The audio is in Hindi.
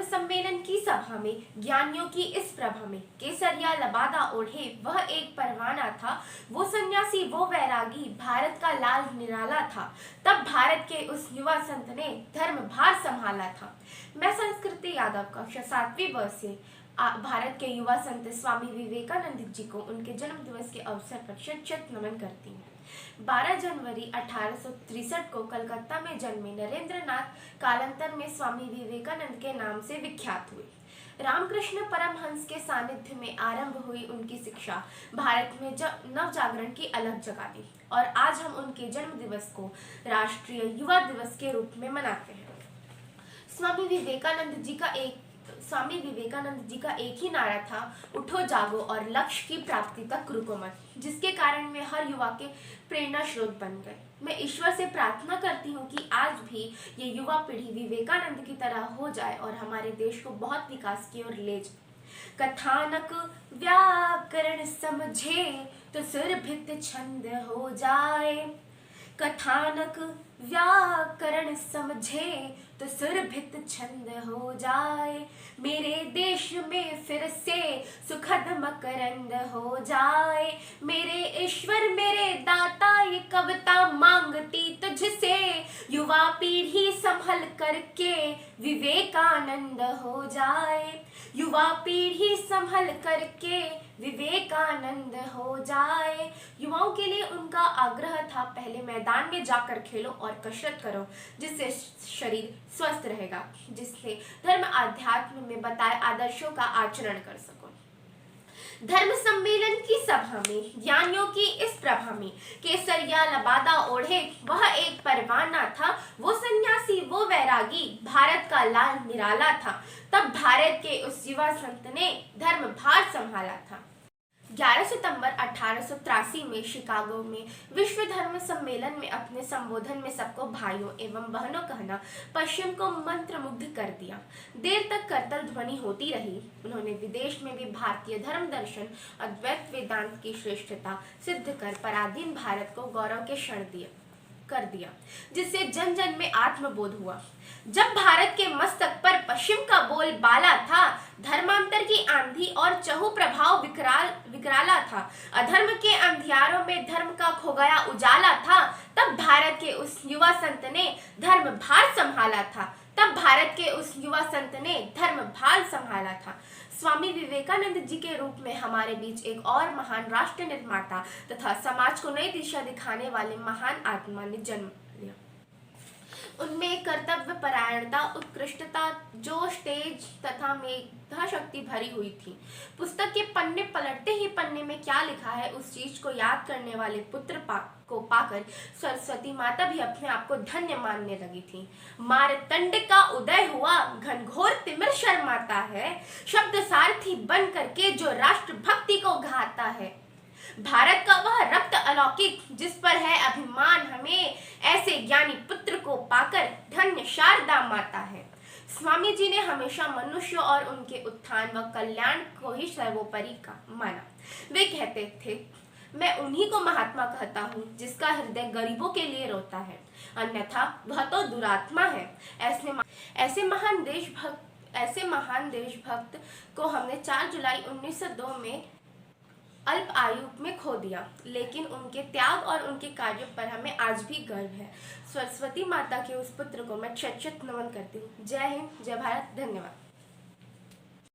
धर्म सम्मेलन की सभा में ज्ञानियों की इस प्रभा में केसरिया लबादा ओढ़े वह एक परवाना था। वो सन्यासी वो वैरागी भारत का लाल निराला था। तब भारत के उस युवा संत ने धर्म भार संभाला था। मैं संस्कृति यादव कक्षा 7वीं वर्ष से भारत के युवा संत स्वामी विवेकानंद जी को उनके जन्म दिवस के अवसर पर शत नमन करती हूँ। 12 जनवरी 1863 को कलकत्ता में जन्मे नरेंद्रनाथ कालांतर में स्वामी विवेकानंद के नाम से विख्यात हुए। रामकृष्ण परमहंस के सानिध्य में आरंभ हुई उनकी शिक्षा भारत में नव जागरण की अलग जगा दी और आज हम उनके जन्म दिवस को राष्ट्रीय युवा दिवस के रूप में मनाते हैं। स्वामी विवेकानंद जी का एक ही नारा था, उठो जागो और लक्ष्य की प्राप्ति तक रुको मत, जिसके कारण वे हर युवा के प्रेरणा स्रोत बन गए। मैं ईश्वर से प्रार्थना करती हूँ कि आज भी ये युवा पीढ़ी विवेकानंद की तरह हो जाए और हमारे देश को बहुत विकास की ओर ले जाए। कथानक व्याकरण समझे तो सुर भित्त छंद हो जाए। कथानक व्याकरण समझे तो सुर भित्त छंद हो जाए। मेरे देश में फिर से सुखद मकरंद हो जाए। मेरे ईश्वर मेरे दाता ये कविता मांगती तुझसे, युवा पीढ़ी संभल करके विवेकानंद हो जाए। युवा पीढ़ी संभल करके विवेकानंद हो जाए। युवाओं के लिए उनका आग्रह था, पहले मैदान में जाकर खेलो और कसरत करो, जिससे शरीर स्वस्थ रहेगा, जिससे धर्म आध्यात्म में बताए आदर्शों का आचरण कर सको। धर्म सम्मेलन की सभा में ज्ञानियों की इस प्रभा में केसरिया लबादा ओढ़े वह एक परवाना था। वो सन्यासी वो वैरागी भारत का लाल निराला था। तब भारत के उस युवा संत ने धर्म भार संभाला था। 11 सितंबर 1883 में शिकागो में विश्व धर्म सम्मेलन में अपने संबोधन में सबको भाइयों एवं बहनों कहना पश्चिम को मंत्रमुग्ध कर दिया। देर तक करतल ध्वनि होती रही। उन्होंने विदेश में भी भारतीय धर्म दर्शन अद्वैत वेदांत की श्रेष्ठता सिद्ध कर पराधीन भारत को गौरव के क्षण कर दिया, जिससे जन जन में आत्मबोध हुआ। जब भारत के मस्तक पर पश्चिम का बोल बाला था, धर्मांतर की आंधी और चहु प्रभाव विकराला था, अधर्म के अंधियारों में धर्म का खो गया उजाला था, तब भारत के उस युवा संत ने धर्म भार संभाला था। स्वामी विवेकानंद जी के रूप में हमारे बीच एक और महान राष्ट्र निर्माता तथा समाज को नई दिशा दिखाने वाले महान आत्मा ने जन्म लिया। उनमें कर्तव्य परायणता, उत्कृष्टता, जोश, तेज तथा मेधा शक्ति भरी हुई थी। पुस्तक के पन्ने पलटते ही पन्ने में क्या लिखा है उस चीज को याद करने वाले पुत्र को पाकर सरस्वती माता भी अपने आप को धन्य मानने लगी थी। मारतंड का उदय हुआ, घनघोर तिमिर शर्माता है, शब्द सारथी बन करके जो राष्ट्र भक्ति को घाता है। भारत का वह रक्त अलौकिक जिस पर है अभिमान हमें, ऐसे ज्ञानी पुत्र को पाकर धन्य शारदा माता है। स्वामी जी ने हमेशा मनुष्य और उनके उत्थान व कल्याण को ही सर्वोपरि का माना। वे कहते थे, मैं उन्हीं को महात्मा कहता हूँ जिसका हृदय गरीबों के लिए रोता है, अन्यथा वह तो दुरात्मा है। ऐसे महान देशभक्त को हमने 4 जुलाई 1902 में अल्प आयु में खो दिया, लेकिन उनके त्याग और उनके कार्य पर हमें आज भी गर्व है। सरस्वती माता के उस पुत्र को मैं शत नमन करती हूँ। जय हिंद, जय भारत, धन्यवाद।